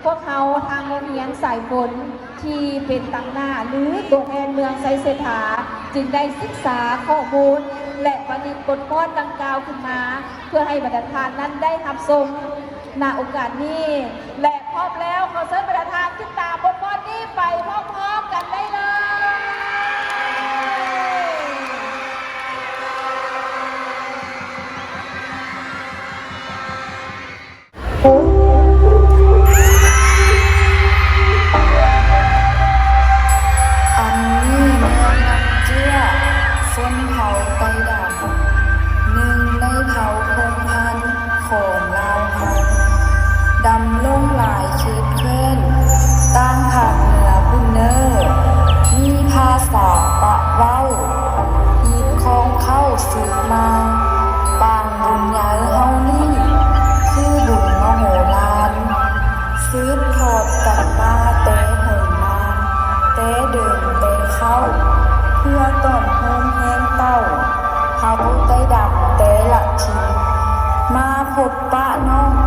พวกเขาทางโรงเรียนสายฝนที่เป็นตั้งหน้าหรือตัวแทนเมืองไซเศรษฐาจึงได้ศึกษาข้อมูลและประดิษฐ์บทกลอนดังกล่าวขึ้นมาเพื่อให้บรรดาทานนั้นได้รับชมณโอกาสนี้และพร้อมแล้วขอเชิญบรรดาทานขึ้นตามบทกลอนนี้ไปพร้อมๆกันได้เลยเผาไฟดำหนึ่งในเผาพงพันธุ์ของลาวเฮาดำลงหลายเขตแคว้นต่างภาคเหนือพุ่นเนอมีภาษาปะเว้าฮีดของเข้าสืบมาปางบุญใหญ่เฮานี่คือบุญมโหฬารสืบทอดกันมาแต่เหินนานแต่เดินแต่เข้าเพื่อต้อนโฮมแห้งเต้าเฮาไต้ดำแต่ละทีมาพบปะน้อง